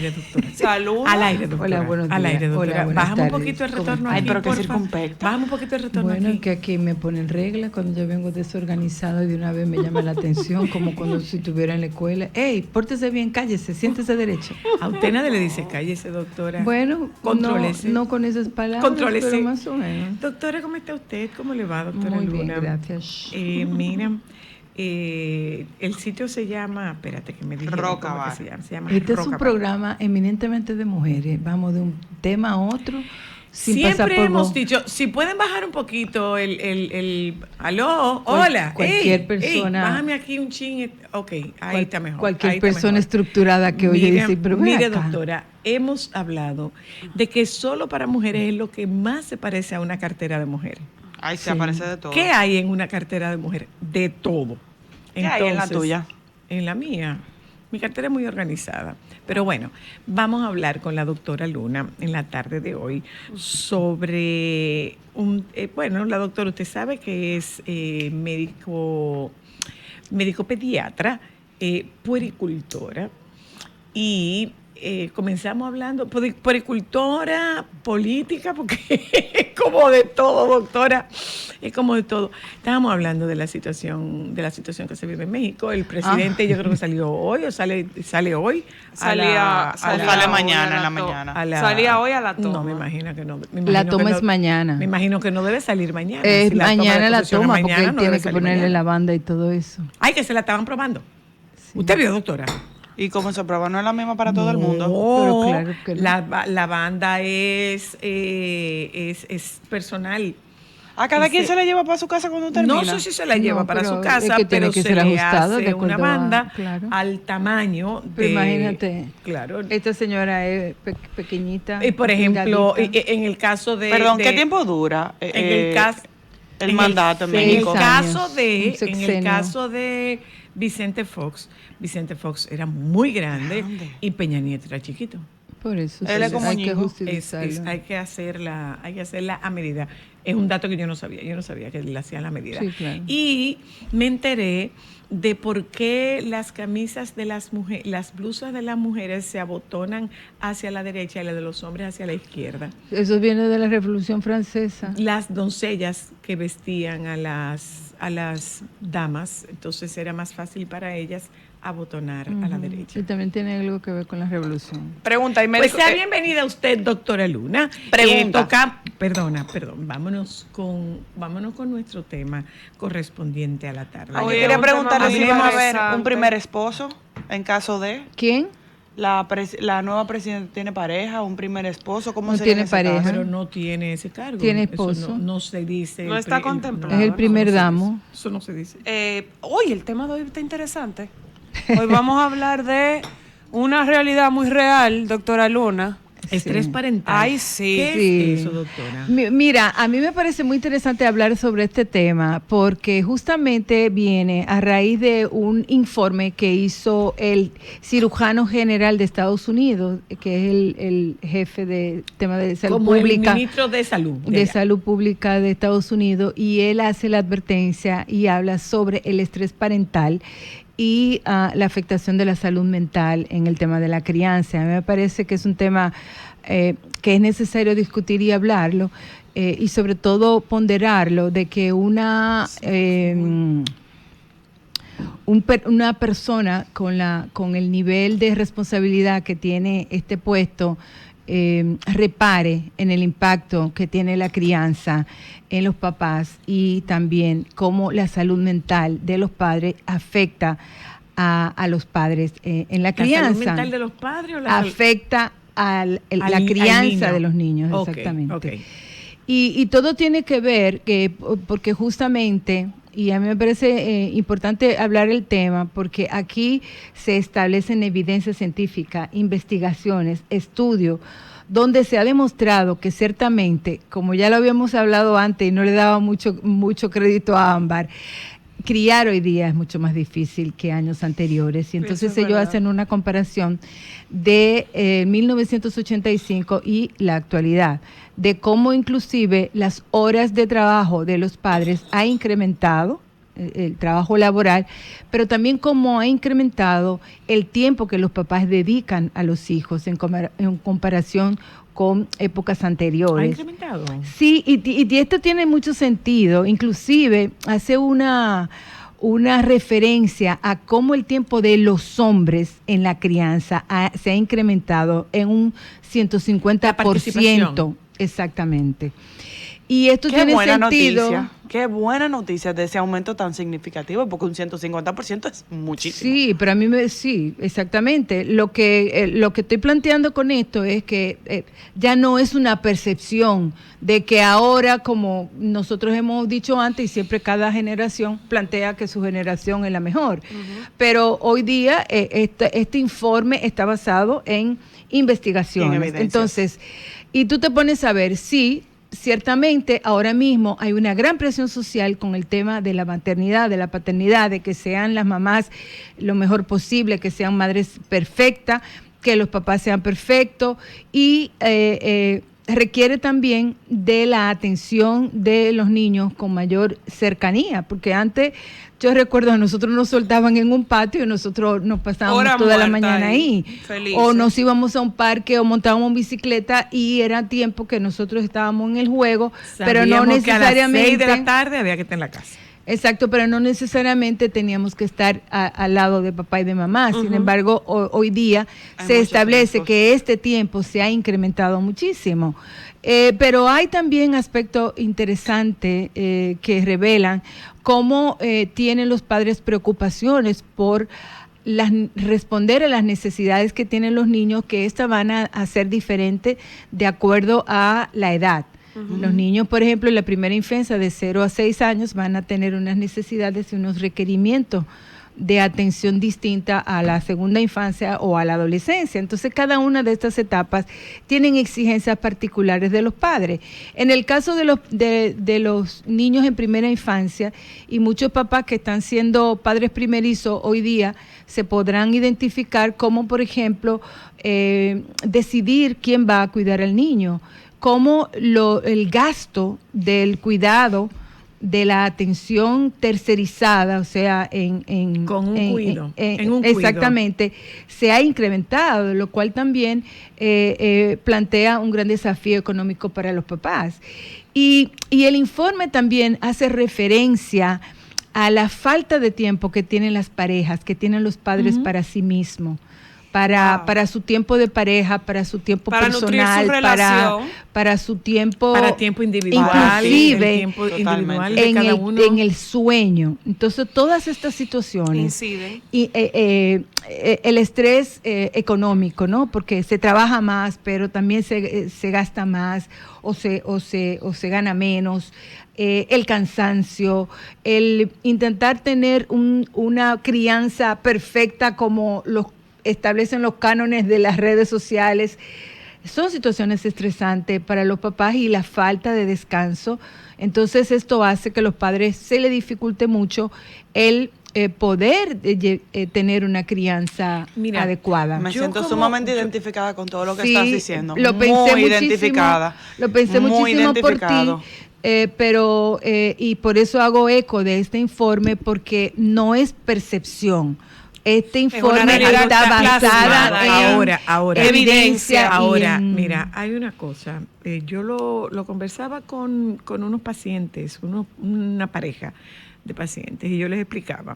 aire, doctora. Salud. Al aire, doctora. Hola, buenos días. Al aire, doctora. Hola, Bájame un tardes. poquito el retorno Ay, aquí, pero que porfa. circunspecta. Bájame un poquito el retorno Bueno, aquí. que aquí me ponen regla cuando yo vengo desorganizado y de una vez me llama la atención, como cuando si estuviera en la escuela. ¡Ey, pórtese bien, cállese, siéntese derecho! A usted nadie le dice, cállese, doctora. Bueno, contrólese. no con esas palabras, Contrólese. pero más o menos. Doctora, ¿cómo está usted? ¿Cómo le va, doctora Muy bien, Luna? gracias. Mira, el sitio se llama, espérate que me dijeron Roca cómo que Bar. se llama Este es Roca un Bar. programa eminentemente de mujeres. Vamos de un tema a otro. Sin pasar Siempre por hemos voz. dicho, si pueden bajar un poquito aló, hola, cualquier ey, persona- bájame aquí un chin, ok, ahí está mejor. Cualquier ahí está persona mejor. estructurada que oye Mire, decir, pero ven mire, acá. doctora, hemos hablado de que solo para mujeres es lo que más se parece a una cartera de mujer. Ay, se Sí. aparece de todo. ¿Qué hay en una cartera de mujer? De todo. ¿Qué hay en la tuya? En la mía. Mi cartera es muy organizada. Pero bueno, vamos a hablar con la doctora Luna en la tarde de hoy sobre bueno, la doctora, usted sabe que es médico pediatra, puericultora, y comenzamos hablando puericultora, política, porque es como de todo, doctora, es como de todo. Estábamos hablando de la situación que se vive en México. El presidente, yo creo que salió hoy o sale hoy. Sale mañana en la mañana. Salía hoy a la toma. No, me imagino que no. La toma es mañana. Me imagino que no debe salir mañana. Es Si la toma mañana de la posesión es toma, mañana, porque no tiene debe que salir ponerle mañana. la banda y todo eso. Ay, que se la estaban probando. Sí. ¿Usted vio, doctora? Y como se prueba, no es la misma para todo el mundo. No, Pero claro que no. la banda es personal. ¿A cada quien Ese- se la lleva para su casa cuando termina? No sé si se la lleva No, para pero su casa, es que tiene pero que se ser le ajustada de hace una acuerdo a- banda claro. al tamaño de... Pero imagínate, Claro. esta señora es pequeñita. Por ejemplo, delgadita. en el caso de... Perdón, ¿qué de- tiempo dura En el caso... el mandato en seis En el México? años, caso un de, en el sexenio. caso de Vicente Fox era muy grande Grande. y Peña Nieto era chiquito. Por eso Él es como hay que Ñigo. justificarlo. Hay que hacerla a medida. Es un dato que yo no sabía que le hacían la medida. Sí, claro. Y me enteré de por qué las camisas de las mujeres, las blusas de las mujeres se abotonan hacia la derecha y las de los hombres hacia la izquierda. Eso viene de la Revolución Francesa. Las doncellas que vestían a las damas, entonces era más fácil para ellas abotonar a la derecha. Y también tiene algo que ver con la Revolución. Pregunta, ¿y Pues médico? sea bienvenida usted, doctora Luna. Pregunta. Perdón, vámonos con nuestro tema correspondiente a la tarde. Yo Oye, quería un preguntarle tema si muy vamos a ver interesante. un primer esposo en caso de ¿Quién? la nueva presidenta tiene pareja, un primer esposo, ¿cómo No sería en tiene ese pareja. caso? Pero no tiene ese cargo. Tiene Eso esposo. no se dice. No está contemplado. Es el primer eso no se damo. dice. Eso no se dice. Hoy el tema de hoy está interesante. Hoy vamos a hablar de una realidad muy real, doctora Luna. Estrés parental. Ay, sí. ¿Qué Sí. es eso, doctora? Mira, a mí me parece muy interesante hablar sobre este tema porque justamente viene a raíz de un informe que hizo el cirujano general de Estados Unidos, que es el jefe de tema de salud Como pública. el ministro de salud. De allá. Salud Pública de Estados Unidos, y él hace la advertencia y habla sobre el estrés parental y la afectación de la salud mental en el tema de la crianza. A mí me parece que es un tema que es necesario discutir y hablarlo, y sobre todo ponderarlo, de que una persona con el nivel de responsabilidad que tiene este puesto repare en el impacto que tiene la crianza en los papás, y también cómo la salud mental de los padres afecta a los padres en la crianza. ¿La salud mental de los padres o la salud- Afecta la al crianza niño? de los niños, Ok, exactamente. ok. Y todo tiene que ver, porque justamente, y a mí me parece importante hablar el tema, porque aquí se establecen evidencias científicas, investigaciones, estudios, donde se ha demostrado que ciertamente, como ya lo habíamos hablado antes y no le daba mucho crédito a Ámbar, criar hoy día es mucho más difícil que años anteriores. Y entonces Eso es ellos verdad. hacen una comparación de 1985 y la actualidad, de cómo inclusive las horas de trabajo de los padres ha incrementado el trabajo laboral, pero también cómo ha incrementado el tiempo que los papás dedican a los hijos en comparación con épocas ¿Ha anteriores. incrementado? Sí, y esto tiene mucho sentido. Inclusive hace una referencia a cómo el tiempo de los hombres en la crianza se ha incrementado en un 150%. La participación. Exactamente. Y esto Qué tiene buena sentido. noticia, qué buena noticia de ese aumento tan significativo, porque un 150% es muchísimo. Sí, pero a mí sí, exactamente. Lo que estoy planteando con esto es que ya no es una percepción de que ahora, como nosotros hemos dicho antes, y siempre cada generación plantea que su generación es la mejor, pero hoy día este informe está basado en investigaciones. evidencias. Entonces, y tú te pones a ver, sí, ciertamente ahora mismo hay una gran presión social con el tema de la maternidad, de la paternidad, de que sean las mamás lo mejor posible, que sean madres perfectas, que los papás sean perfectos y requiere también de la atención de los niños con mayor cercanía, porque antes yo recuerdo a nosotros nos soltaban en un patio y nosotros nos pasábamos Hora toda la muerta mañana ahí. felices. O nos íbamos a un parque o montábamos en bicicleta y era tiempo que nosotros estábamos en el juego, pero no Sabíamos que a las 6 necesariamente. de la tarde había que estar en la casa. Exacto, pero no necesariamente teníamos que estar al lado de papá y de mamá. Sin embargo, hoy día Hay se muchos establece tiempos. que este tiempo se ha incrementado muchísimo. Pero hay también aspectos interesantes que revelan cómo tienen los padres preocupaciones por responder a las necesidades que tienen los niños, que estas van a ser diferentes de acuerdo a la edad. Los niños, por ejemplo, en la primera infancia de 0 a 6 años van a tener unas necesidades y unos requerimientos de atención distinta a la segunda infancia o a la adolescencia. Entonces, cada una de estas etapas tienen exigencias particulares de los padres. En el caso de los niños en primera infancia, y muchos papás que están siendo padres primerizos hoy día, se podrán identificar como, por ejemplo, decidir quién va a cuidar al niño, cómo el gasto del cuidado, de la atención tercerizada, o sea, Con un cuido, en un cuido. Exactamente, se ha incrementado, lo cual también plantea un gran desafío económico para los papás. Y el informe también hace referencia a la falta de tiempo que tienen las parejas, que tienen los padres para sí mismos. Para su tiempo de pareja, para su tiempo Para nutrir personal, su relación. para su tiempo, Para tiempo individual, inclusive el tiempo individual en de cada uno. en el sueño. Entonces, todas estas situaciones Inciden. y el estrés económico, ¿no? Porque se trabaja más, pero también se gasta más o se gana menos. El cansancio, el intentar tener una crianza perfecta como los establecen los cánones de las redes sociales, son situaciones estresantes para los papás y la falta de descanso. Entonces esto hace que a los padres se les dificulte mucho el poder tener una crianza adecuada. Me Yo siento como- sumamente yo- identificada con todo lo que Sí, estás diciendo. lo pensé muy muchísimo, identificada. Lo pensé muy muchísimo por ti, identificado. pero y por eso hago eco de este informe, porque no es percepción. Este informe realidad está basada plasmada en ahora, evidencia. Ahora, y en- mira, hay una cosa. Yo lo conversaba con unos pacientes, una pareja de pacientes, y yo les explicaba.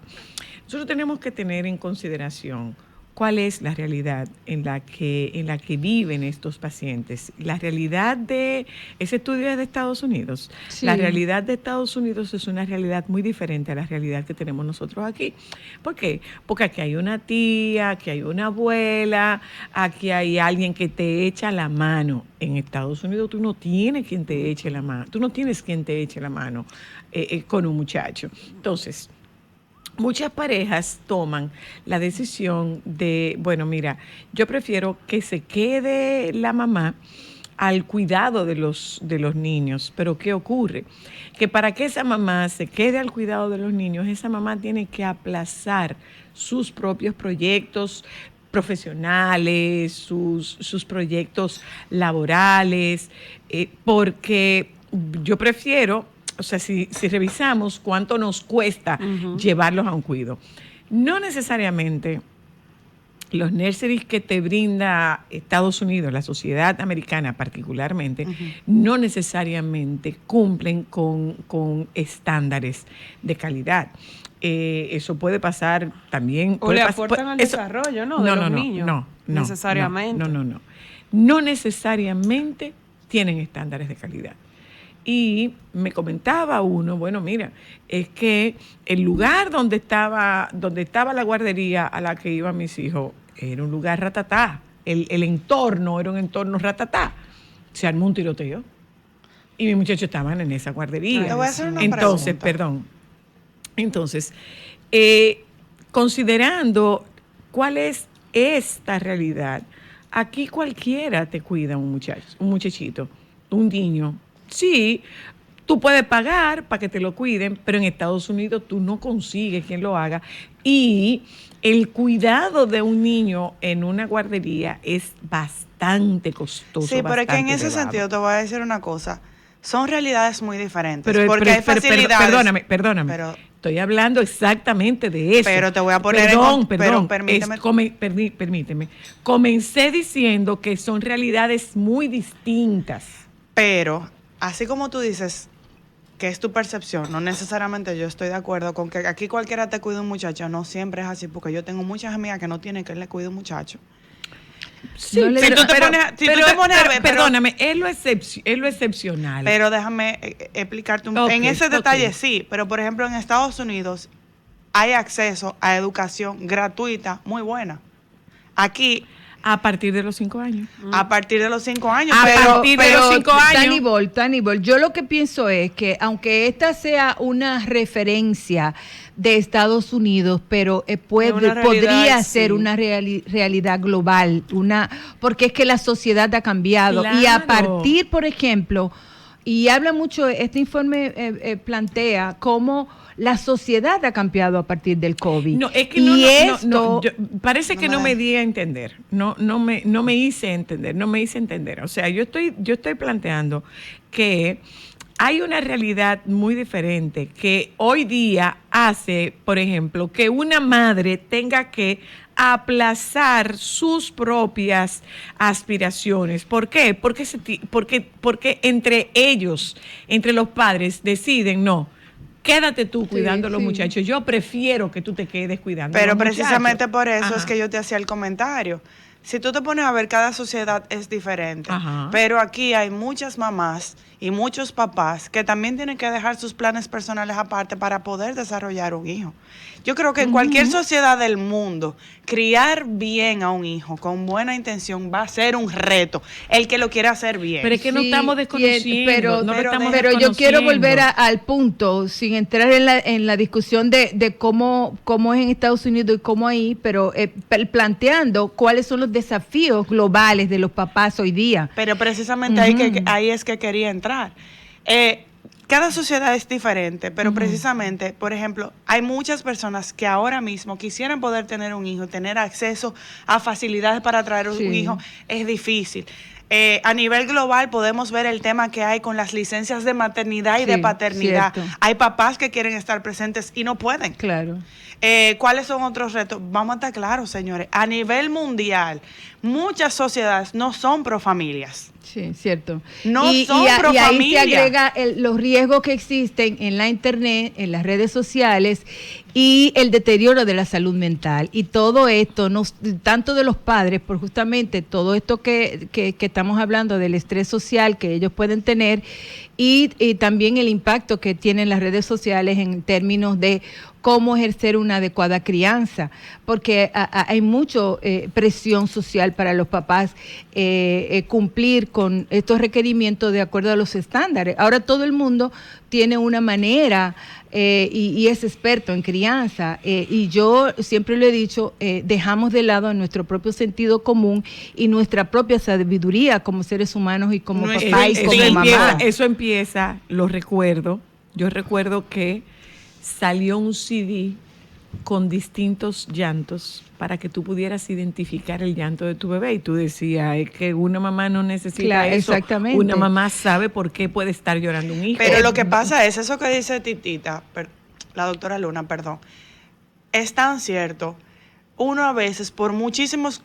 Nosotros tenemos que tener en consideración cuál es la realidad en la que viven estos pacientes. La realidad de ese estudio es de Estados Unidos. Sí. La realidad de Estados Unidos es una realidad muy diferente a la realidad que tenemos nosotros aquí. ¿Por qué? Porque aquí hay una tía, aquí hay una abuela, aquí hay alguien que te echa la mano. En Estados Unidos tú no tienes quien te eche la mano. Tú no tienes quien te eche la mano con un muchacho. Entonces, muchas parejas toman la decisión de, bueno, mira, yo prefiero que se quede la mamá al cuidado de los niños. Pero ¿qué ocurre? Que para que esa mamá se quede al cuidado de los niños, esa mamá tiene que aplazar sus propios proyectos profesionales, sus proyectos laborales, porque yo prefiero o sea, si revisamos cuánto nos cuesta llevarlos a un cuido. No necesariamente los nurseries que te brinda Estados Unidos, la sociedad americana particularmente, no necesariamente cumplen con estándares de calidad. Eso puede pasar también. O le aportan al desarrollo, ¿no? De los niños. No, necesariamente. No. No necesariamente tienen estándares de calidad. Y me comentaba uno, bueno, mira, es que el lugar donde estaba la guardería a la que iban mis hijos era un lugar ratatá. El entorno era un entorno ratatá. Se armó un tiroteo. Y mis muchachos estaban en esa guardería. Te voy a hacer una pregunta. Entonces, considerando cuál es esta realidad, aquí cualquiera te cuida un muchachito, un niño. Sí, tú puedes pagar para que te lo cuiden, pero en Estados Unidos tú no consigues quien lo haga. Y el cuidado de un niño en una guardería es bastante costoso. Sí, pero es que en ese elevado. sentido te voy a decir una cosa. Son realidades muy diferentes. Pero, porque hay facilidades. Perdóname. Pero, estoy hablando exactamente de eso. Pero te voy a poner Pero permíteme. Permíteme. Comencé diciendo que son realidades muy distintas. Pero, así como tú dices que es tu percepción, no necesariamente yo estoy de acuerdo con que aquí cualquiera te cuide un muchacho. No siempre es así, porque yo tengo muchas amigas que no tienen que le cuide un muchacho. Sí, No le- pero, tú te pones a ver, perdóname, es lo excepcional. Pero déjame explicarte Ok, en ese detalle ok. sí, pero por ejemplo en Estados Unidos hay acceso a educación gratuita muy buena. Aquí A partir de los 5 años. a partir de los 5 años, A pero partir de los 5 años. Tani Bol, yo lo que pienso es que aunque esta sea una referencia de Estados Unidos, pero Una realidad, podría sí. ser una realidad global, porque es que la sociedad ha cambiado y a Claro. partir, por ejemplo, y habla mucho, este informe plantea cómo la sociedad ha cambiado a partir del COVID. No, es que parece que no me di a entender. No me hice entender. O sea, yo estoy planteando que hay una realidad muy diferente que hoy día hace, por ejemplo, que una madre tenga que aplazar sus propias aspiraciones. ¿Por qué? Porque entre ellos, entre los padres, deciden, no, quédate tú cuidando a los muchachos. Yo prefiero que tú te quedes cuidando a Pero los muchachos. precisamente por eso Ajá. es que yo te hacía el comentario. Si tú te pones a ver, cada sociedad es diferente. Ajá. Pero aquí hay muchas mamás y muchos papás que también tienen que dejar sus planes personales aparte para poder desarrollar un hijo. Yo creo que en cualquier sociedad del mundo, criar bien a un hijo con buena intención va a ser un reto. El que lo quiera hacer bien. Pero es que no Sí, estamos desconociendo. pero yo quiero volver al punto, sin entrar en la discusión de cómo es en Estados Unidos y cómo ahí, pero planteando cuáles son los desafíos globales de los papás hoy día. Pero precisamente ahí es que quería entrar. Cada sociedad es diferente, pero precisamente, por ejemplo, hay muchas personas que ahora mismo quisieran poder tener un hijo, tener acceso a facilidades para traer un hijo, es difícil. A nivel global podemos ver el tema que hay con las licencias de maternidad y de paternidad. Cierto. Hay papás que quieren estar presentes y no pueden. Claro. ¿Cuáles son otros retos? Vamos a estar claros, señores. A nivel mundial, muchas sociedades no son pro familias. Sí, cierto. No son y ahí profamilia. se agrega los riesgos que existen en la internet, en las redes sociales y el deterioro de la salud mental. Y todo esto, tanto de los padres, por justamente todo esto que estamos hablando del estrés social que ellos pueden tener y también el impacto que tienen las redes sociales en términos de cómo ejercer una adecuada crianza, porque hay mucha presión social para los papás cumplir con estos requerimientos de acuerdo a los estándares. Ahora todo el mundo tiene una manera y es experto en crianza y yo siempre lo he dicho, dejamos de lado nuestro propio sentido común y nuestra propia sabiduría como seres humanos y como papá y como mamá. Eso empieza, yo recuerdo que salió un CD con distintos llantos para que tú pudieras identificar el llanto de tu bebé. Y tú decías, es que una mamá no necesita Claro, eso. exactamente. Una mamá sabe por qué puede estar llorando un hijo. Pero lo que pasa es, eso que dice Titita, la doctora Luna, perdón, es tan cierto. Uno a veces, por muchísimos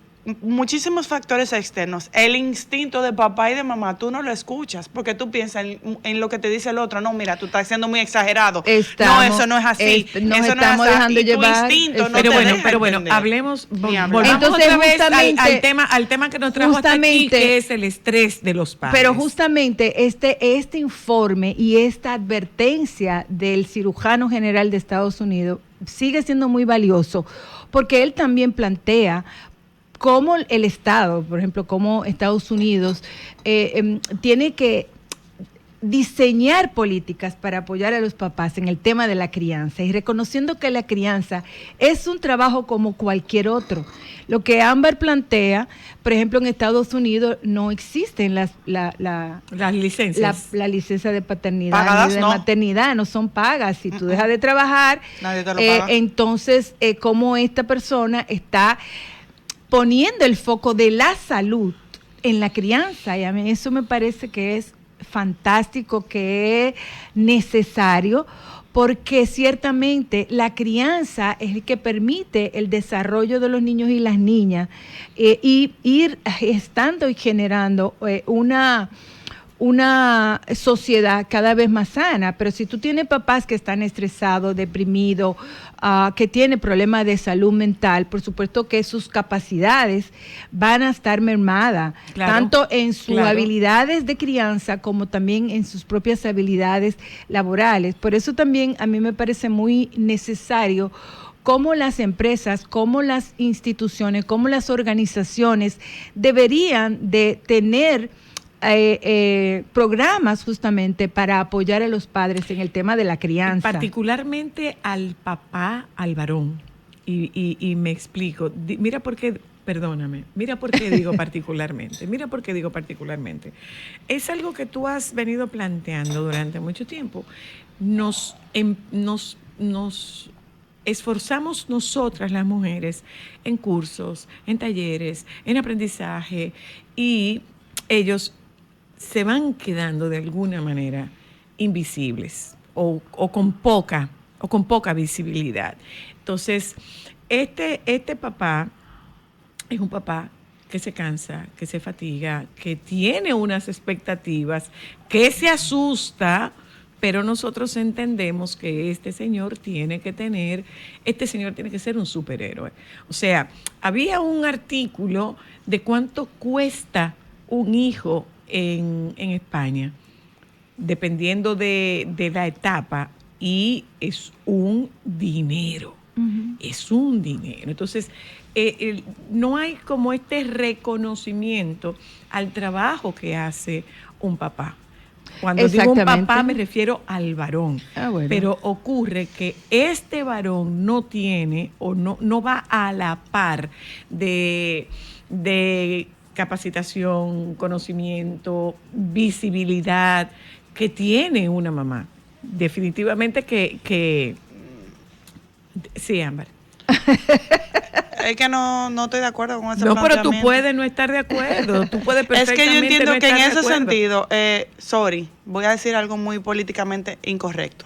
factores externos, el instinto de papá y de mamá, tú no lo escuchas, porque tú piensas en lo que te dice el otro. No, mira, tú estás siendo muy exagerado. Estamos, no, eso no es así. nos eso no estamos es así. dejando Y tu llevar. instinto no pero te bueno, deja pero bueno, entender. hablemos, Ni hablar. volvamos Entonces, otra vez justamente- al tema que nos trajo hasta aquí, justamente- que es el estrés de los padres. Pero justamente este informe y esta advertencia del cirujano general de Estados Unidos sigue siendo muy valioso, porque él también plantea cómo el Estado, por ejemplo, cómo Estados Unidos tiene que diseñar políticas para apoyar a los papás en el tema de la crianza y reconociendo que la crianza es un trabajo como cualquier otro. Lo que Ámbar plantea, por ejemplo, en Estados Unidos no existen las licencias. la licencia de paternidad Pagadas, ni de no. maternidad, no son pagas. Si tú dejas de trabajar, Nadie te lo paga. entonces, cómo esta persona está poniendo el foco de la salud en la crianza, y a mí eso me parece que es fantástico, que es necesario, porque ciertamente la crianza es el que permite el desarrollo de los niños y las niñas, y ir estando y generando una sociedad cada vez más sana. Pero si tú tienes papás que están estresados, deprimidos, que tienen problemas de salud mental, por supuesto que sus capacidades van a estar mermadas, Claro, tanto en sus claro. habilidades de crianza como también en sus propias habilidades laborales. Por eso también a mí me parece muy necesario cómo las empresas, cómo las instituciones, cómo las organizaciones deberían de tener programas justamente para apoyar a los padres en el tema de la crianza. Particularmente al papá, al varón. Y me explico. Mira por qué, perdóname, mira por qué digo particularmente. Mira por qué digo particularmente. Es algo que tú has venido planteando durante mucho tiempo. Nos esforzamos nosotras las mujeres en cursos, en talleres, en aprendizaje, y ellos se van quedando de alguna manera invisibles o con poca visibilidad. Entonces, este papá es un papá que se cansa, que se fatiga, que tiene unas expectativas, que se asusta, pero nosotros entendemos que este señor tiene que ser un superhéroe. O sea, había un artículo de cuánto cuesta un hijo en España, dependiendo de la etapa, y es un dinero. Uh-huh. Es un dinero. Entonces, no hay como este reconocimiento al trabajo que hace un papá. Cuando digo un papá me refiero al varón. Bueno. Pero ocurre que este varón no tiene o no va a la par de capacitación, conocimiento, visibilidad que tiene una mamá. Definitivamente que sí, Ámbar. Es que no estoy de acuerdo con ese planteamiento. No, pero tú puedes no estar de acuerdo. Tú puedes perfectamente. Es que yo entiendo no que en estar ese sentido, voy a decir algo muy políticamente incorrecto.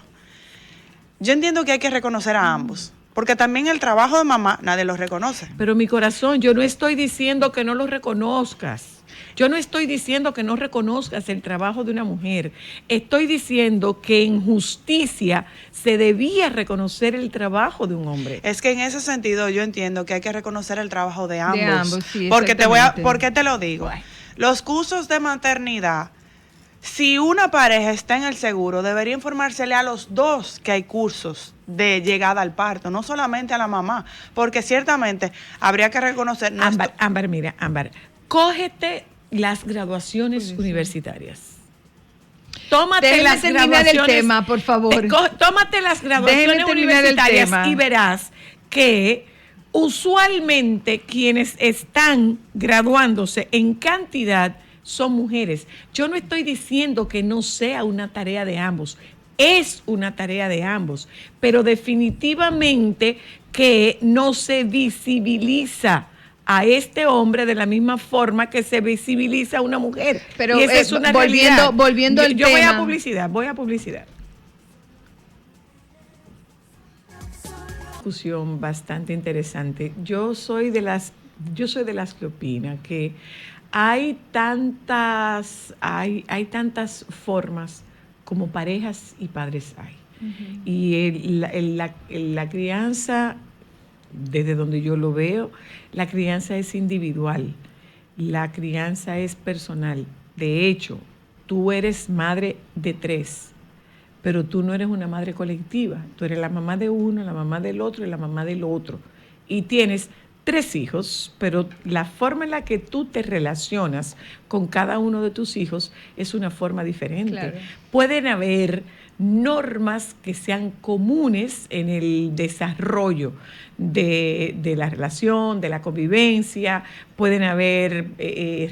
Yo entiendo que hay que reconocer a ambos. Porque también el trabajo de mamá nadie lo reconoce. Pero mi corazón, yo no estoy diciendo que no lo reconozcas. Yo no estoy diciendo que no reconozcas el trabajo de una mujer. Estoy diciendo que en justicia se debía reconocer el trabajo de un hombre. Es que en ese sentido yo entiendo que hay que reconocer el trabajo de ambos. De ambos, sí, porque ¿por qué te lo digo? Bueno. Los cursos de maternidad, si una pareja está en el seguro, debería informársele a los dos que hay cursos de llegada al parto, no solamente a la mamá, porque ciertamente habría que reconocer... Ámbar, cógete las graduaciones universitarias. Tómate las graduaciones... el tema, por favor. Tómate las graduaciones universitarias y verás que usualmente quienes están graduándose en cantidad son mujeres. Yo no estoy diciendo que no sea una tarea de ambos, Es una tarea de ambos, pero definitivamente que no se visibiliza a este hombre de la misma forma que se visibiliza a una mujer. Pero y esa es una realidad. Volviendo al tema. Voy a publicidad. Discusión bastante interesante. Yo soy de las que opina que hay tantas formas como parejas y padres hay. Uh-huh. Y la crianza, desde donde yo lo veo, la crianza es individual, la crianza es personal. De hecho, tú eres madre de 3, pero tú no eres una madre colectiva. Tú eres la mamá de uno, la mamá del otro y la mamá del otro. Y tienes 3 hijos, pero la forma en la que tú te relacionas con cada uno de tus hijos es una forma diferente. Claro. Pueden haber normas que sean comunes en el desarrollo de la relación, de la convivencia, pueden haber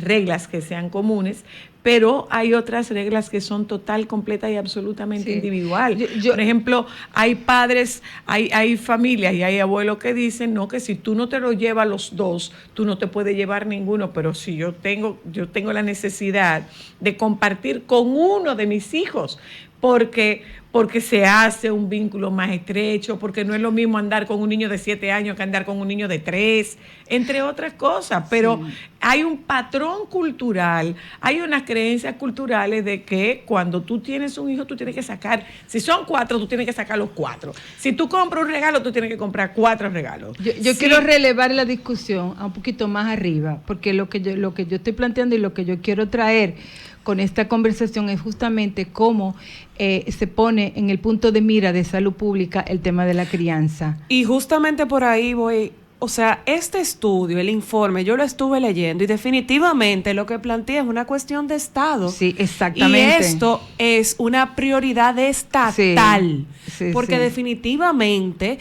reglas que sean comunes, pero hay otras reglas que son total, completa y absolutamente individual. Por ejemplo, hay padres, hay familias y hay abuelos que dicen, no, que si tú no te lo llevas los 2, tú no te puedes llevar ninguno, pero si yo tengo la necesidad de compartir con uno de mis hijos, porque se hace un vínculo más estrecho, porque no es lo mismo andar con un niño de 7 años que andar con un niño de 3, entre otras cosas. Pero hay un patrón cultural, hay unas creencias culturales de que cuando tú tienes un hijo, tú tienes que sacar, si son 4, tú tienes que sacar los 4. Si tú compras un regalo, tú tienes que comprar 4 regalos. Yo quiero relevar la discusión a un poquito más arriba, porque lo que yo estoy planteando y lo que yo quiero traer con esta conversación es justamente cómo se pone en el punto de mira de salud pública el tema de la crianza. Y justamente por ahí voy, o sea, este estudio, el informe, yo lo estuve leyendo y definitivamente lo que plantea es una cuestión de Estado. Sí, exactamente. Y esto es una prioridad estatal, sí, porque definitivamente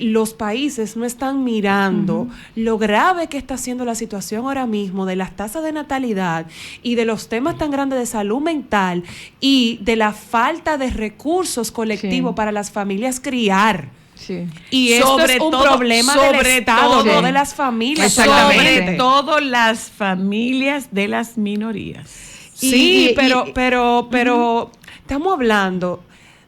los países no están mirando lo grave que está siendo la situación ahora mismo de las tasas de natalidad y de los temas tan grandes de salud mental y de la falta de recursos colectivos para las familias criar. Sí. Y esto es un problema del Estado, no de las familias. Sobre todo las familias de las minorías. Sí, pero estamos hablando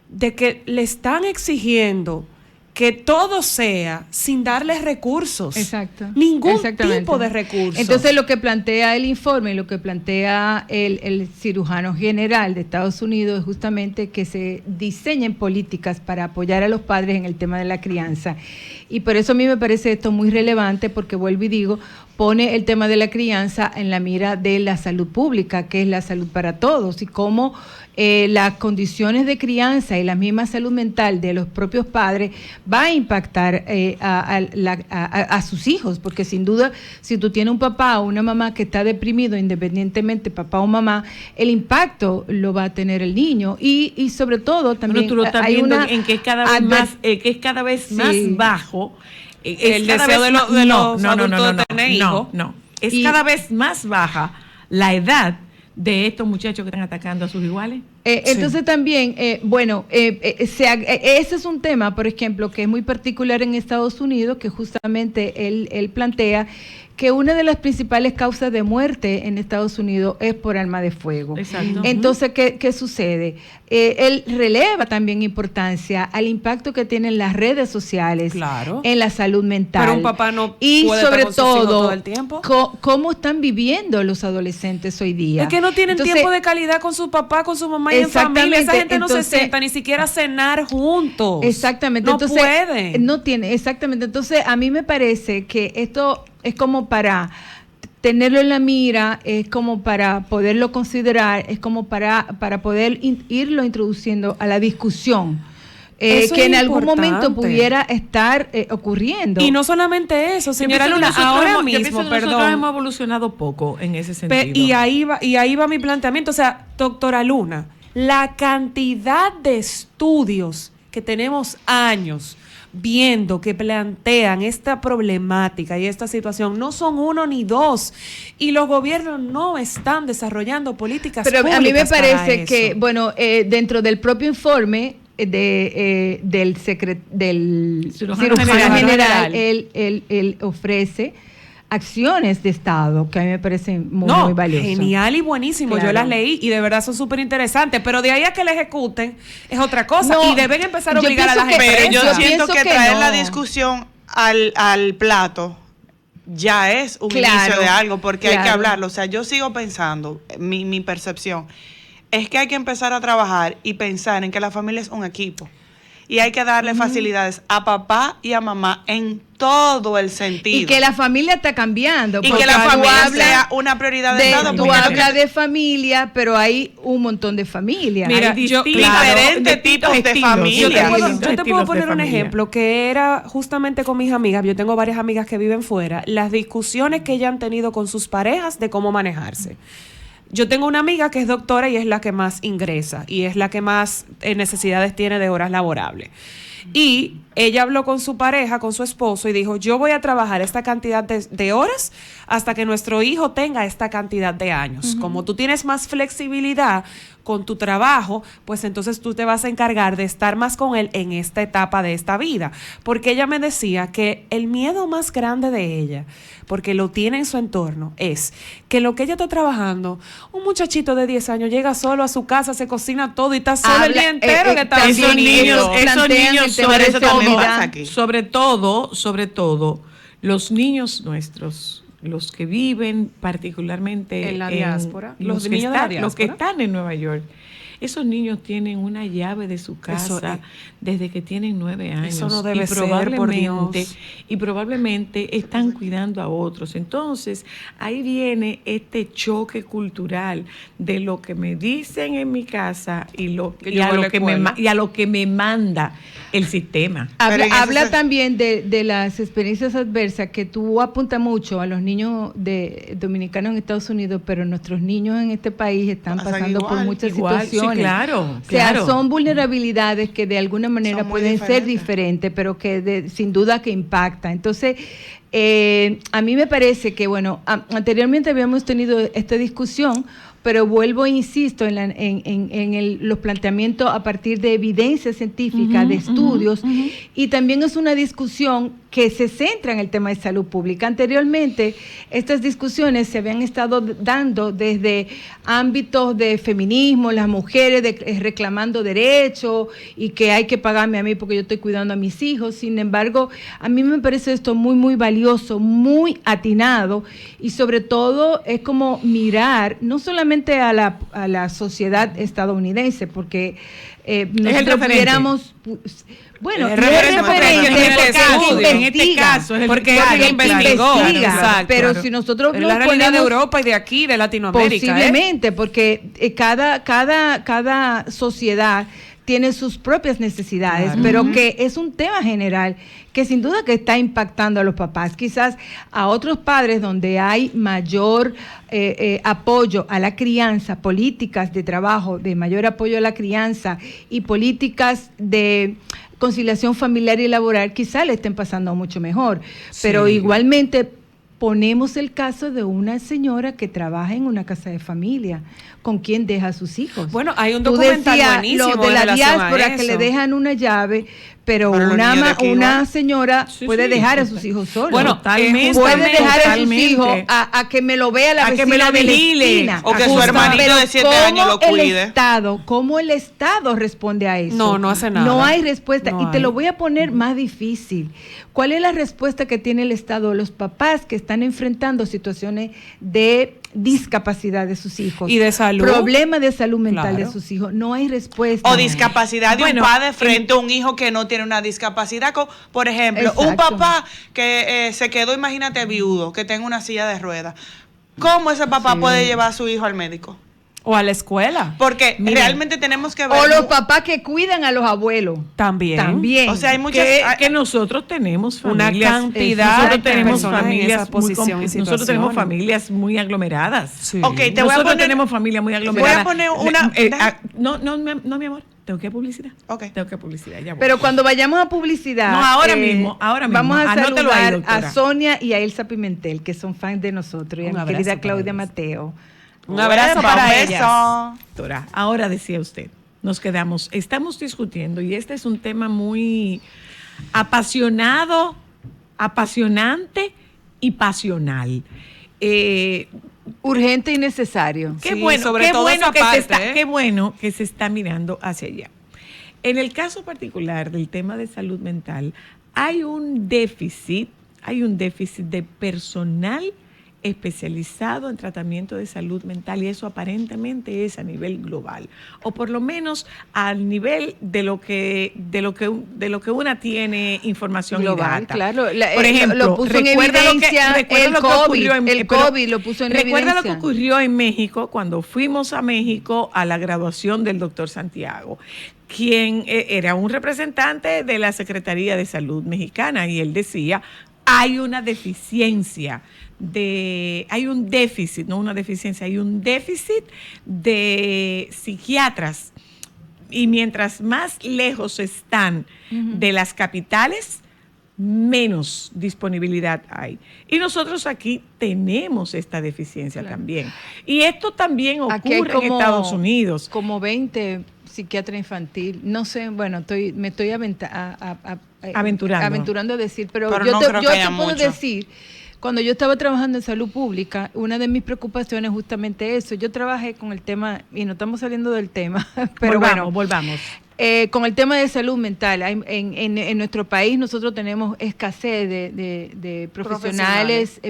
de que le están exigiendo que todo sea sin darles recursos. Exacto. Ningún tipo de recursos. Entonces, lo que plantea el informe, lo que plantea el cirujano general de Estados Unidos es justamente que se diseñen políticas para apoyar a los padres en el tema de la crianza. Y por eso a mí me parece esto muy relevante, porque vuelvo y digo, pone el tema de la crianza en la mira de la salud pública, que es la salud para todos, y cómo las condiciones de crianza y la misma salud mental de los propios padres va a impactar a sus hijos, porque sin duda, si tú tienes un papá o una mamá que está deprimido, independientemente papá o mamá, el impacto lo va a tener el niño, y sobre todo también tú lo estás hay viendo una en que es cada vez más bajo el deseo de los adultos de tener hijos. No, es cada vez más baja la edad de estos muchachos que están atacando a sus iguales. Entonces también, ese es un tema, por ejemplo, que es muy particular en Estados Unidos, que justamente él plantea que una de las principales causas de muerte en Estados Unidos es por arma de fuego. Exacto. Entonces, ¿qué sucede? Él releva también importancia al impacto que tienen las redes sociales en la salud mental. Pero un papá no y puede sobre estar con sus hijos todo el tiempo. Cómo están viviendo los adolescentes hoy día. Es que no tienen tiempo de calidad con su papá, con su mamá y en familia. Esa gente no se sienta ni siquiera a cenar juntos. Exactamente. No pueden. No tiene, exactamente. Entonces, a mí me parece que esto es como para tenerlo en la mira, es como para poderlo considerar, es como para poder irlo introduciendo a la discusión. Que en algún momento pudiera estar ocurriendo. Y no solamente eso, señora Luna, ahora mismo, nosotros hemos evolucionado poco en ese sentido. Y ahí va mi planteamiento. O sea, doctora Luna, la cantidad de estudios que tenemos años viendo que plantean esta problemática y esta situación, no son uno ni dos, y los gobiernos no están desarrollando políticas Pero públicas. a mí me parece para eso. que, bueno, dentro del propio informe del cirujano general, él ofrece acciones de Estado que a mí me parecen muy valiosas. Genial y buenísimo. Claro. Yo las leí y de verdad son súper interesantes, pero de ahí a que la ejecuten es otra cosa. No, y deben empezar a yo obligar a las pienso que- Pero empresas. yo siento pienso que que traer no. la discusión al plato ya es un Claro, inicio de algo, porque hay que claro. hablarlo. O sea, yo sigo pensando, mi percepción es que hay que empezar a trabajar y pensar en que la familia es un equipo. Y hay que darle facilidades a papá y a mamá en todo el sentido. Y que la familia está cambiando. Y porque que la tú familia hablas sea una prioridad de Estado. Tú porque lo hablas que- de familia, pero hay un montón de familias. Mira, Hay yo- diferentes tipos de estilos. familia. Yo te Distintos puedo, yo te estilos puedo de poner un familia. ejemplo que era justamente con mis amigas. Yo tengo varias amigas que viven fuera. Las discusiones que ellas han tenido con sus parejas de cómo manejarse. Yo tengo una amiga que es doctora y es la que más ingresa y es la que más necesidades tiene de horas laborables. Y ella habló con su pareja, con su esposo, y dijo, yo voy a trabajar esta cantidad de horas hasta que nuestro hijo tenga esta cantidad de años. Como tú tienes más flexibilidad con tu trabajo, pues entonces tú te vas a encargar de estar más con él en esta etapa de esta vida. Porque ella me decía que el miedo más grande de ella, porque lo tiene en su entorno, es que lo que ella está trabajando, un muchachito de 10 años llega solo a su casa, se cocina todo y está solo el día entero en Estados Esos Unidos. niños, plantean el tema de eso también seguridad. pasa aquí. sobre todo, los niños nuestros, los que viven particularmente En la diáspora, los los que niños de la están, los que diáspora. están en Nueva York. Esos niños tienen una llave de su Eso, casa desde que tienen 9 años. Eso no debe y ser, por Dios. Y probablemente están cuidando a otros. Entonces, ahí viene este choque cultural de lo que me dicen en mi casa y a lo que me manda el sistema. Pero en ese Habla se- también de las experiencias adversas que tú apuntas mucho a los niños dominicanos en Estados Unidos, pero nuestros niños en este país están Pasan pasando por igual, muchas igual, sí, situaciones. claro, O sea, claro. son vulnerabilidades que de alguna manera Son muy pueden ser diferentes. diferentes, pero que sin duda que impactan. Entonces, a mí me parece que, bueno, anteriormente habíamos tenido esta discusión, pero vuelvo e insisto en los planteamientos a partir de evidencia científica, de estudios, y también es una discusión que se centra en el tema de salud pública. Anteriormente, estas discusiones se habían estado dando desde ámbitos de feminismo, las mujeres reclamando derechos y que hay que pagarme a mí porque yo estoy cuidando a mis hijos. Sin embargo, a mí me parece esto muy valioso, muy atinado, y sobre todo es como mirar no solamente a la sociedad estadounidense, porque nosotros referente. pudiéramos... Bueno, Es no es referente porque referente en este porque caso, investiga, en este caso, es el porque claro, alguien claro, investigó, investiga, exacto, pero claro. si nosotros Es nos la realidad de ponemos- Europa y de aquí, de Latinoamérica. posiblemente, porque cada sociedad tiene sus propias necesidades, Claro. pero que es un tema general que sin duda que está impactando a los papás, quizás a otros padres donde hay mayor apoyo a la crianza, políticas de trabajo, de mayor apoyo a la crianza y políticas de conciliación familiar y laboral, quizás le estén pasando mucho mejor, pero Sí. igualmente ponemos el caso de una señora que trabaja en una casa de familia, ¿con quién deja a sus hijos? Bueno, hay un Tú documental decías buenísimo lo de en la relación a diáspora que eso. le dejan una llave, pero Pero los niños de aquí una igual. señora Sí, puede sí, dejar a total. sus hijos solos. Bueno, Totalmente. puede dejar a sus Totalmente. hijos a que me lo vea la A que vecina me lo de la vigile. esquina. O que su Justo. hermanito Pero de 7 años lo cuide. ¿Cómo el Estado responde a eso? No hace nada. No hay respuesta. No y te hay. lo voy a poner más difícil. ¿Cuál es la respuesta que tiene el Estado? Los papás que están enfrentando situaciones de discapacidad de sus hijos. Y de salud. Problemas de salud mental Claro. de sus hijos. No hay respuesta. O discapacidad de Bueno, un padre frente a un hijo que no tiene una discapacidad. Por ejemplo, un Exacto. papá que se quedó, imagínate, viudo, que tenga una silla de ruedas. ¿Cómo ese papá puede llevar a su hijo al médico? O a la escuela. Porque Miren, realmente tenemos que ver... O los papás que cuidan a los abuelos. También. También. O sea, hay muchas... que nosotros tenemos Una familias, cantidad nosotros de tenemos personas en familias esa posición y nosotros tenemos situaciones. familias muy aglomeradas. Sí. Ok, te voy a Nosotros poner... tenemos familias muy aglomeradas. poner una- No, mi amor. ¿Tengo que publicidad? Ok. Tengo que publicidad, ya voy. Pero cuando vayamos a publicidad... No, ahora mismo. Vamos a Anótelo ahí, saludar doctora. a Sonia y a Elsa Pimentel, que son fans de nosotros, y a Un mi abrazo querida para Claudia ellas. Mateo. Un abrazo para un ellas. beso. Doctora, ahora decía usted, estamos discutiendo, y este es un tema muy apasionado, apasionante y pasional. Urgente y necesario. Qué Sí, bueno, sobre qué todo bueno esa que se parte, está, ¿eh? qué bueno que se está mirando hacia allá. En el caso particular del tema de salud mental, hay un déficit de personal especializado en tratamiento de salud mental, y eso aparentemente es a nivel global, o por lo menos al nivel de lo que una tiene información Global, y data. claro. Por ejemplo, lo puso en recuerda evidencia recuerda el lo que COVID, ocurrió en- el pero COVID lo puso en recuerda lo evidencia. que ocurrió en México cuando fuimos a México a la graduación del doctor Santiago, quien era un representante de la Secretaría de Salud mexicana, y él decía, hay un déficit de psiquiatras, y mientras más lejos están de las capitales, menos disponibilidad hay. Y nosotros aquí tenemos esta deficiencia también. Y esto también Aquí hay ocurre en Estados Unidos. Como 20 psiquiatra infantil. No sé, bueno, me estoy aventurando a decir, pero Pero yo no te, creo yo que te haya puedo mucho. decir, cuando yo estaba trabajando en salud pública, una de mis preocupaciones es justamente eso. Yo trabajé con el tema, y no estamos saliendo del tema, pero volvamos. Con el tema de salud mental, en nuestro país nosotros tenemos escasez de profesionales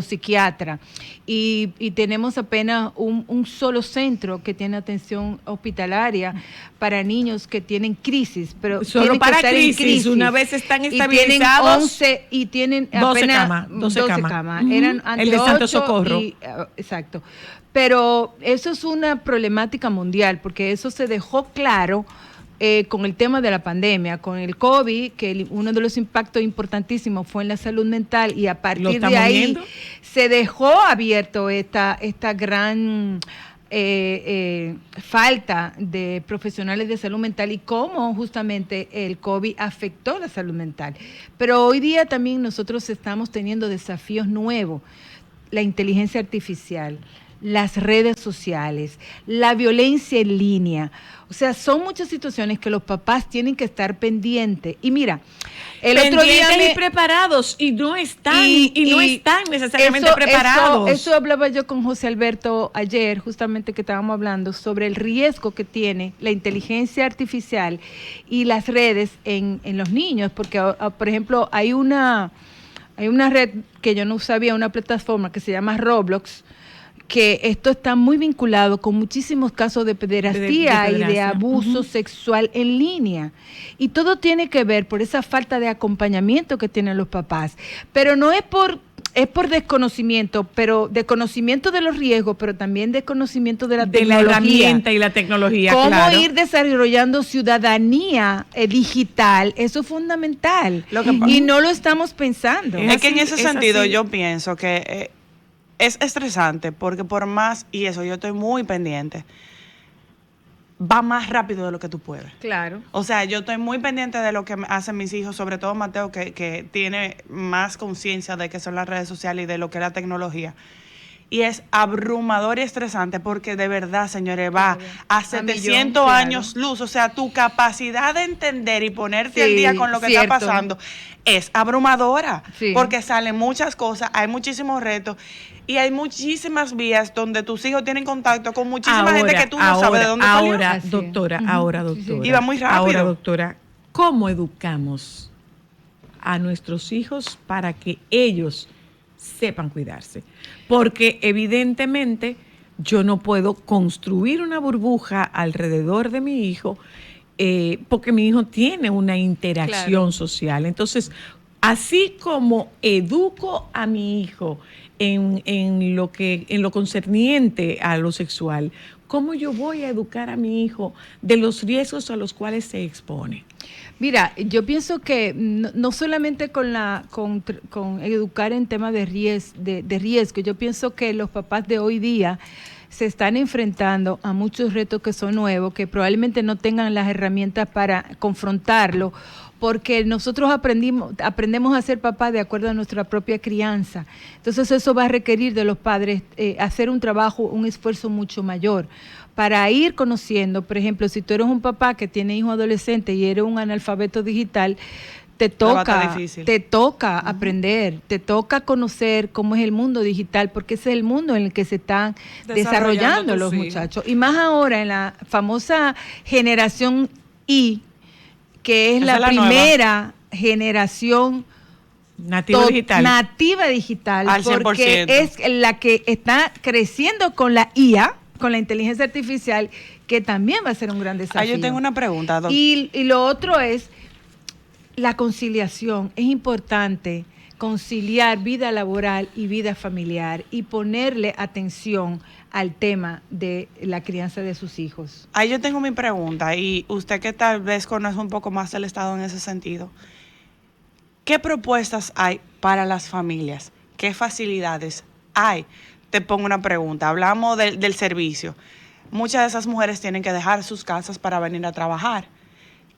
psiquiatras, y tenemos apenas un solo centro que tiene atención hospitalaria para niños que tienen crisis, pero Solo tienen para que estar en crisis, una vez están y estabilizados, tienen 12 apenas camas, 12 camas. Ujú. Eran antes El de Santo 8 Socorro. Exacto. Pero eso es una problemática mundial, porque eso se dejó claro con el tema de la pandemia, con el COVID, que uno de los impactos importantísimos fue en la salud mental, y a partir de ahí viendo? se dejó abierto esta gran falta de profesionales de salud mental, y cómo justamente el COVID afectó la salud mental. Pero hoy día también nosotros estamos teniendo desafíos nuevos: la inteligencia artificial, las redes sociales, la violencia en línea. O sea, son muchas situaciones que los papás tienen que estar pendientes. Y mira, el otro día y preparados, y no están necesariamente eso, preparados. Eso hablaba yo con José Alberto ayer, justamente, que estábamos hablando sobre el riesgo que tiene la inteligencia artificial y las redes en los niños, porque, por ejemplo, hay una red que yo no sabía, una plataforma que se llama Roblox, que esto está muy vinculado con muchísimos casos de pederastía y de abuso sexual en línea. Y todo tiene que ver por esa falta de acompañamiento que tienen los papás. Pero no es por desconocimiento, pero de conocimiento de los riesgos, pero también de conocimiento de la tecnología. La herramienta y la tecnología, Cómo claro. ir desarrollando ciudadanía digital, eso es fundamental. Y no lo estamos pensando. Es que en ese sentido así. yo pienso que es estresante, porque por más, y eso yo estoy muy pendiente, va más rápido de lo que tú puedes. Claro. O sea, yo estoy muy pendiente de lo que hacen mis hijos, sobre todo Mateo, que tiene más conciencia de qué son las redes sociales y de lo que es la tecnología. Y es abrumador y estresante, porque de verdad, señores, va a 700 claro. años luz. O sea, tu capacidad de entender y ponerte al Sí, día con lo que cierto. está pasando es abrumadora. Sí. Porque salen muchas cosas, hay muchísimos retos y hay muchísimas vías donde tus hijos tienen contacto con muchísima gente que tú no sabes de dónde salió. Ahora, Así es. doctora, Ujú. ahora, Sí, sí. doctora. Y va muy rápido. Ahora, doctora, ¿cómo educamos a nuestros hijos para que ellos sepan cuidarse? Porque evidentemente yo no puedo construir una burbuja alrededor de mi hijo, porque mi hijo tiene una interacción social. Entonces, así como educo a mi hijo en lo concerniente a lo sexual, ¿cómo yo voy a educar a mi hijo de los riesgos a los cuales se expone? Mira, yo pienso que no solamente con educar en temas de riesgo, yo pienso que los papás de hoy día se están enfrentando a muchos retos que son nuevos, que probablemente no tengan las herramientas para confrontarlo, porque nosotros aprendemos a ser papás de acuerdo a nuestra propia crianza. Entonces eso va a requerir de los padres hacer un trabajo, un esfuerzo mucho mayor para ir conociendo. Por ejemplo, si tú eres un papá que tiene hijos adolescentes y eres un analfabeto digital, te toca aprender, te toca conocer cómo es el mundo digital, porque ese es el mundo en el que se están desarrollando los muchachos. Y más ahora en la famosa generación I, que es la primera generación nativa digital, al 100%. porque es la que está creciendo con la IA, con la inteligencia artificial, que también va a ser un gran desafío. Yo tengo una pregunta, doctor. Y lo otro es la conciliación. Es importante conciliar vida laboral y vida familiar y ponerle atención al tema de la crianza de sus hijos. Ahí yo tengo mi pregunta, y usted que tal vez conoce un poco más del Estado en ese sentido, ¿qué propuestas hay para las familias? ¿Qué facilidades hay? Te pongo una pregunta, hablamos del servicio. Muchas de esas mujeres tienen que dejar sus casas para venir a trabajar.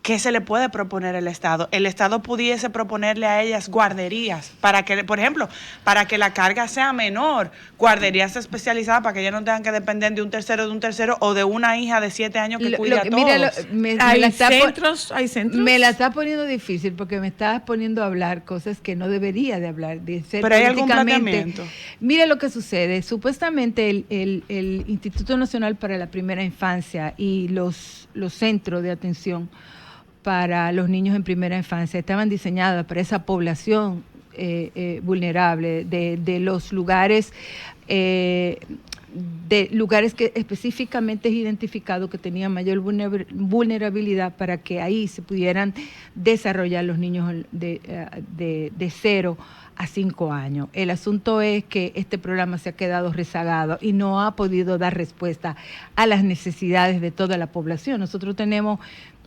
¿Qué se le puede proponer al Estado? El Estado pudiese proponerle a ellas guarderías para que, por ejemplo, para que la carga sea menor, guarderías especializadas para que ellas no tengan que depender de un tercero o de una hija de 7 años que cuida a todos. Hay centros. Me la estás poniendo difícil porque me estás poniendo a hablar cosas que no debería de hablar. ¿Pero hay algún planteamiento? Mira lo que sucede. Supuestamente el Instituto Nacional para la Primera Infancia y los centros de atención para los niños en primera infancia estaban diseñadas para esa población vulnerable de los lugares que específicamente es identificado que tenían mayor vulnerabilidad, para que ahí se pudieran desarrollar los niños de 0 a 5 años. El asunto es que este programa se ha quedado rezagado y no ha podido dar respuesta a las necesidades de toda la población. Nosotros tenemos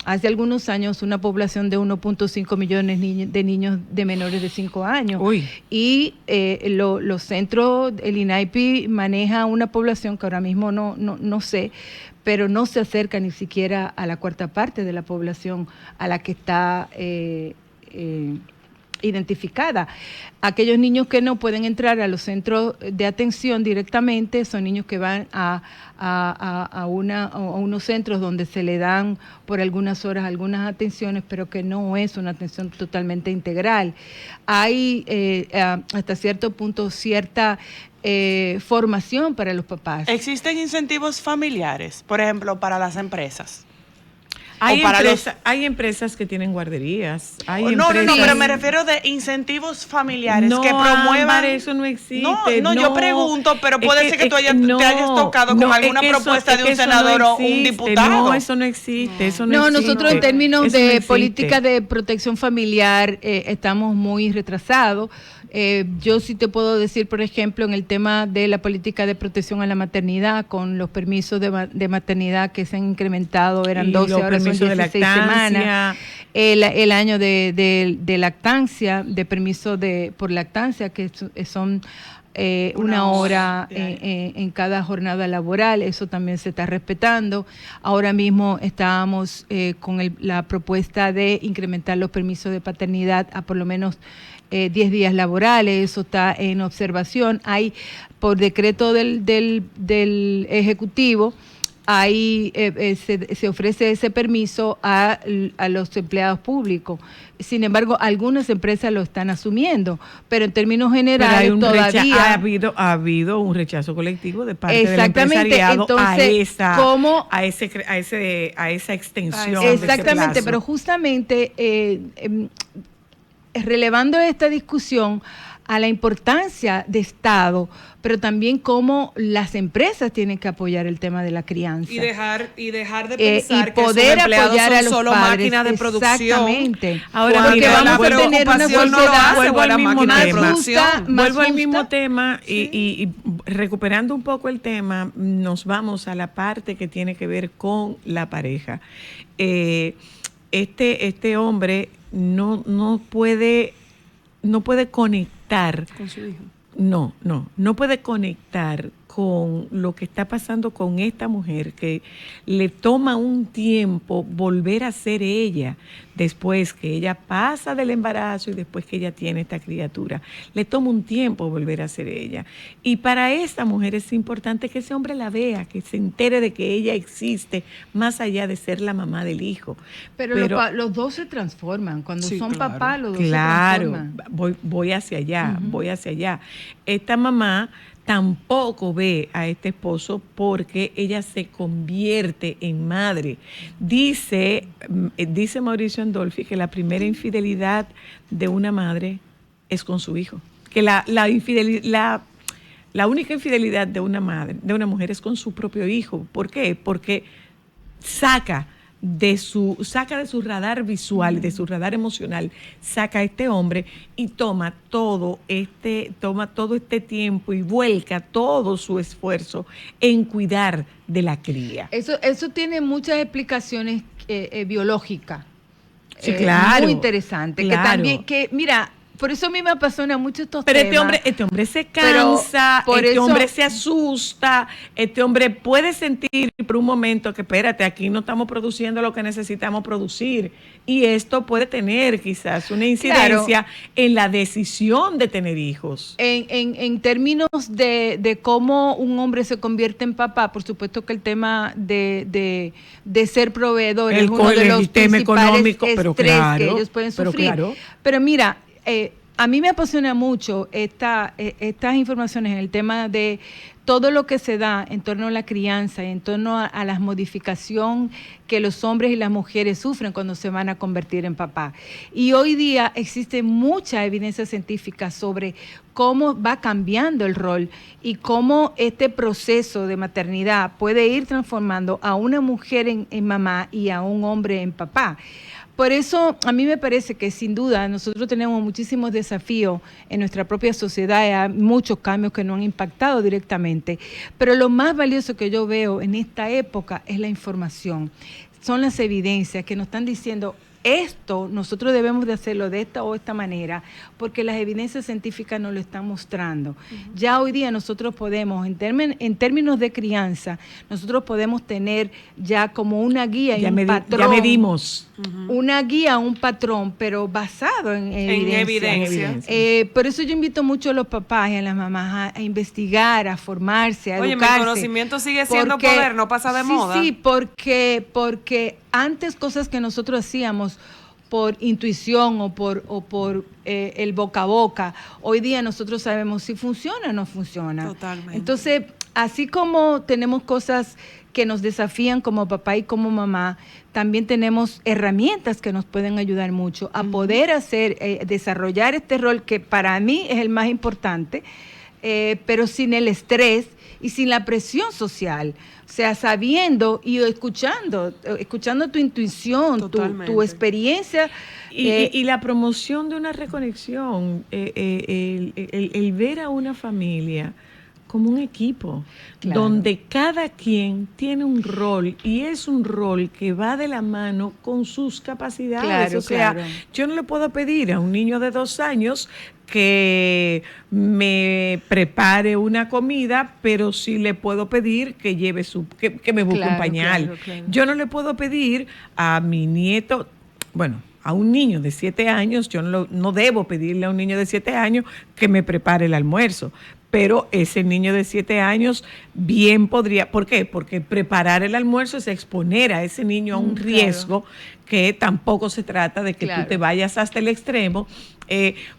hace algunos años una población de 1.5 millones de niños de menores de 5 años. Uy. Y los centros, el INAIPI maneja una población que ahora mismo no sé, pero no se acerca ni siquiera a la cuarta parte de la población a la que está identificada. Aquellos niños que no pueden entrar a los centros de atención directamente son niños que van a unos centros donde se le dan por algunas horas algunas atenciones, pero que no es una atención totalmente integral. Hay hasta cierto punto cierta formación para los papás. ¿Existen incentivos familiares, por ejemplo, para las empresas? Hay empresas que tienen guarderías. No, pero me refiero de incentivos familiares que promuevan. Ámbar, eso no existe. No, yo pregunto, pero puede ser que tú te hayas tocado con alguna propuesta de un senador o un diputado. No, eso no existe. Eso no existe. Nosotros en términos de política de protección familiar estamos muy retrasados. Yo sí te puedo decir, por ejemplo, en el tema de la política de protección a la maternidad, con los permisos de maternidad que se han incrementado, eran 12, ahora son 16 semanas. El año de lactancia, de permiso por lactancia, que son una hora en cada jornada laboral, eso también se está respetando. Ahora mismo estábamos con la propuesta de incrementar los permisos de paternidad a por lo menos 10 días laborales, eso está en observación. Hay, por decreto del Ejecutivo, ahí se ofrece ese permiso a los empleados públicos. Sin embargo, algunas empresas lo están asumiendo, pero en términos generales todavía ha habido un rechazo colectivo de parte del empresariado. Entonces, a esa extensión. Exactamente, de ese pero justamente relevando esta discusión a la importancia de Estado, pero también cómo las empresas tienen que apoyar el tema de la crianza. Y dejar de pensar y poder que sus empleados apoyar son a los solo padres. máquinas de producción. Exactamente. Ahora, porque mira, vamos a tener una sociedad vuelvo al mismo tema y recuperando un poco el tema, nos vamos a la parte que tiene que ver con la pareja. Este hombre no puede conectar con su hijo. No puede conectar con lo que está pasando con esta mujer, que le toma un tiempo volver a ser ella después que ella pasa del embarazo y después que ella tiene esta criatura. Le toma un tiempo volver a ser ella. Y para esta mujer es importante que ese hombre la vea, que se entere de que ella existe, más allá de ser la mamá del hijo. Pero los dos se transforman. Cuando Sí, son claro. papás, los dos se Claro, transforman. voy hacia allá, voy hacia allá. Esta mamá tampoco ve a este esposo porque ella se convierte en madre. Dice Mauricio Andolfi que la primera infidelidad de una madre es con su hijo, que la única infidelidad de una madre, de una mujer, es con su propio hijo. ¿Por qué? Porque saca de su radar visual, de su radar emocional, saca a este hombre y toma todo este tiempo y vuelca todo su esfuerzo en cuidar de la cría. Eso tiene muchas explicaciones biológicas. Sí, claro. Muy interesante. Claro. Que también, mira, por eso a mí me apasiona mucho estos Pero temas. este hombre se cansa, Pero por este eso- hombre se asusta, este hombre puede sentir por un momento que espérate, aquí no estamos produciendo lo que necesitamos producir. Y esto puede tener quizás una incidencia en la decisión de tener hijos. En términos de cómo un hombre se convierte en papá, por supuesto que el tema de ser proveedor es uno de los tema principales económico, pero estrés claro, que ellos pueden pero sufrir. claro. Pero mira, a mí me apasiona mucho estas informaciones en el tema de todo lo que se da en torno a la crianza, en torno a la modificación que los hombres y las mujeres sufren cuando se van a convertir en papá. Y hoy día existe mucha evidencia científica sobre cómo va cambiando el rol y cómo este proceso de maternidad puede ir transformando a una mujer en mamá y a un hombre en papá. Por eso a mí me parece que sin duda nosotros tenemos muchísimos desafíos en nuestra propia sociedad, hay muchos cambios que nos han impactado directamente, pero lo más valioso que yo veo en esta época es la información, son las evidencias que nos están diciendo esto nosotros debemos de hacerlo de esta o esta manera, porque las evidencias científicas nos lo están mostrando. Ya hoy día nosotros podemos, en términos de crianza, nosotros podemos tener ya como una guía y un patrón. Ya medimos. Una guía, un patrón, pero basado en evidencia. evidencia. Por eso yo invito mucho a los papás y a las mamás a investigar, a formarse, a Oye, educarse. el conocimiento sigue siendo poder, no pasa de moda. Sí, porque antes cosas que nosotros hacíamos por intuición o por el boca a boca, hoy día nosotros sabemos si funciona o no funciona. Totalmente. Entonces, así como tenemos cosas que nos desafían como papá y como mamá, también tenemos herramientas que nos pueden ayudar mucho a poder desarrollar este rol que para mí es el más importante, pero sin el estrés y sin la presión social. O sea, sabiendo y escuchando tu intuición, tu experiencia. Y la promoción de una reconexión, el ver a una familia como un equipo, Claro. donde cada quien tiene un rol y es un rol que va de la mano con sus capacidades. Claro, o sea, claro. yo no le puedo pedir a un niño de 2 años que me prepare una comida, pero sí le puedo pedir que lleve que me busque Claro, un pañal. claro, claro. Yo no le puedo pedir a mi nieto, a un niño de 7 años, yo no debo pedirle a un niño de 7 años que me prepare el almuerzo. Pero ese niño de 7 años bien podría, ¿por qué? Porque preparar el almuerzo es exponer a ese niño a un Claro. riesgo que tampoco se trata de que Claro. tú te vayas hasta el extremo.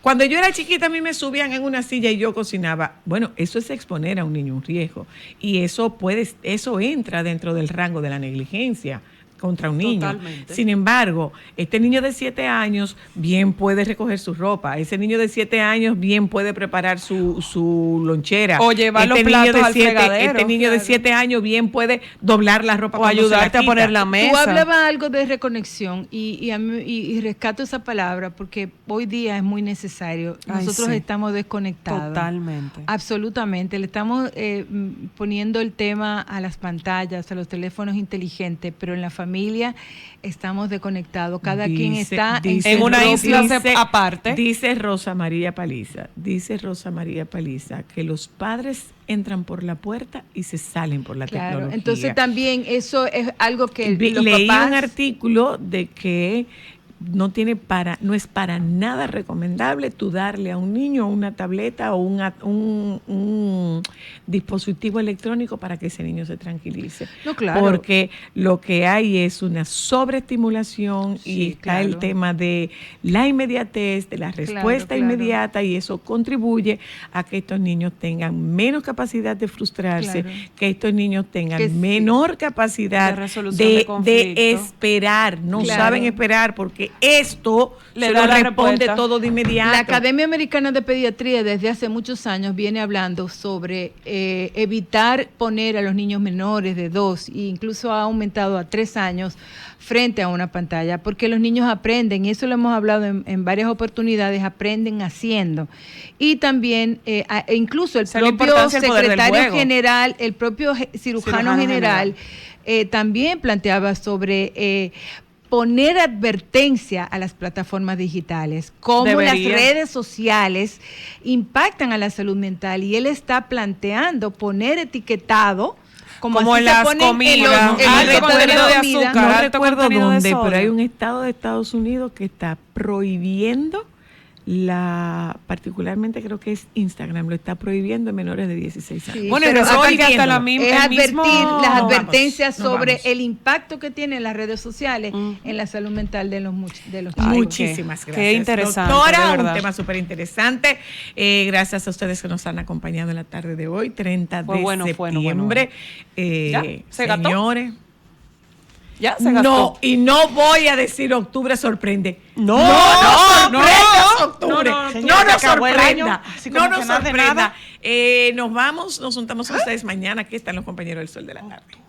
Cuando yo era chiquita a mí me subían en una silla y yo cocinaba. Bueno, eso es exponer a un niño a un riesgo y eso entra dentro del rango de la negligencia contra un niño. Totalmente. Sin embargo, este niño de 7 años bien puede recoger su ropa, ese niño de 7 años bien puede preparar su lonchera. O llevar los Este niño platos de al 7 fregadero. Este niño de Claro. 7 años bien puede doblar la ropa O cuando se la ayudarte a quita. poner la mesa. Tú hablabas algo de reconexión y rescato esa palabra porque hoy día es muy necesario. Ay, Nosotros sí. estamos desconectados. Totalmente. Absolutamente. Le estamos poniendo el tema a las pantallas, a los teléfonos inteligentes, pero en la familia familia estamos desconectados. Cada quien está en una isla aparte. Dice Rosa María Paliza que los padres entran por la puerta y se salen por la tecnología. Entonces también eso es algo que leí un artículo de que no es para nada recomendable tú darle a un niño una tableta o un dispositivo electrónico para que ese niño se tranquilice. No, claro. Porque lo que hay es una sobreestimulación y está el tema de la inmediatez, de la respuesta inmediata, y eso contribuye a que estos niños tengan menos capacidad de frustrarse, que estos niños tengan menor capacidad de esperar, no saben esperar porque esto se lo responde todo de inmediato. La Academia Americana de Pediatría desde hace muchos años viene hablando sobre evitar poner a los niños menores de 2 e incluso ha aumentado a 3 años frente a una pantalla, porque los niños aprenden, y eso lo hemos hablado en varias oportunidades, aprenden haciendo. Y también, incluso el propio secretario general, el propio cirujano general, también planteaba sobre poner advertencia a las plataformas digitales, cómo las redes sociales impactan a la salud mental, y él está planteando poner etiquetado como en las comidas, alto contenido de azúcar, no recuerdo dónde, pero hay un estado de Estados Unidos que está prohibiendo particularmente creo que es Instagram, lo está prohibiendo en menores de 16 años. Sí, bueno, pero hasta la misma es advertir las advertencias sobre el impacto que tienen las redes sociales en la salud mental de los niños. Muchísimas gracias. Qué interesante, doctora, un tema súper interesante. Gracias a ustedes que nos han acompañado en la tarde de hoy, 30 de septiembre. Señores. Ya se gastó. No, y no voy a decir octubre sorprende. No octubre. No nos sorprenda. No nos sorprenda. Nos vamos, nos juntamos con ustedes mañana. Aquí están los compañeros del Sol de la Tarde.